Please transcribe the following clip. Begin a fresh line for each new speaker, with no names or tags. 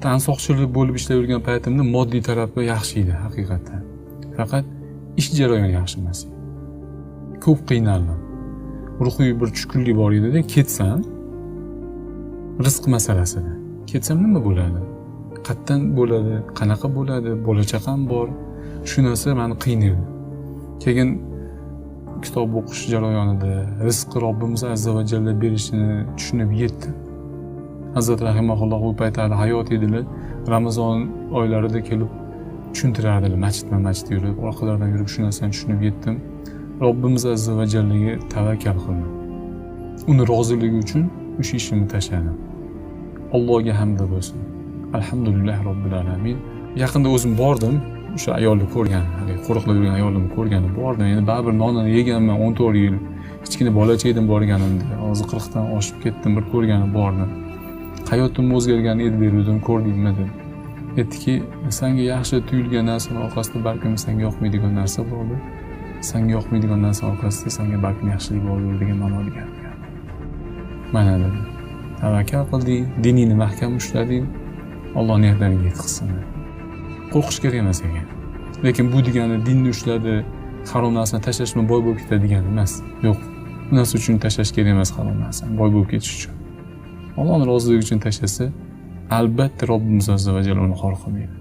Tansoqchilik bo'lib ishlayib yurgan paytimda moddiy tarafi yaxshi edi haqiqatan. Faqat ish jarayoni yaxshi emas. Ko'p qiynaldim. Ruhiy bir tushkunlik bor edi-da, ketsam rizq masalasida. Ketsam nima bo'ladi? Qayerdan bo'ladi? Qanaqa bo'ladi? Bola-chaqam bor. Shu narsa meni qiynaydi. Keyin kitob o'qish jarayonida rizq Robbimiz azza va jalla berishini tushunib yetdim. Hazrat rahimahulloh u paytlarda hayot edilar. Ramazon oylarida kelib tushuntirardilar, masjid yurib, orqalaridan yurib shu narsani tushunib yetdim. Robbimiz azza va jallaga tavakkal qildim. Uni roziligi uchun o'sha ishimni tashladim. Allohga hamd bo'lsin. Alhamdulillah robbil alamin. Yaqinda o'zim bordim, o'sha ayolni ko'rgan, qo'riqlab yurgan ayolni ko'rganim bordim. Endi baribir nonini yeganman 14 yil. Kichkina bolacha edim borganimda. Hozir 40 dan oshib ketdim, bir ko'rganim bordim. Hayotim o'zgargan edi derdim, ko'rdingmi deb. Aytdiki, senga yaxshi tuyulgan narsa orqasida balkim senga yoqmaydigan narsa bordi. Senga yoqmaydigan narsa orqasida senga balkim yaxshilik bordir degan ma'noda gapirgan. Mana dedi. Tavakkal qilding, diningni mahkam ushlading, Alloh niyatingga yetqizsin. Qo'rqish kerak emas ekan. Lekin bu degani dinni ushladi, harom narsani tashlashmi boy bo'lib ketadi degani emas. Yo'q. Bu narsa uchun tashlash kerak emas harom narsani, boy bo'lib ketish uchun. Allohning roziligi uchun tashlasa, albatta Robbimiz azza va jalla uni xor qilmaydi.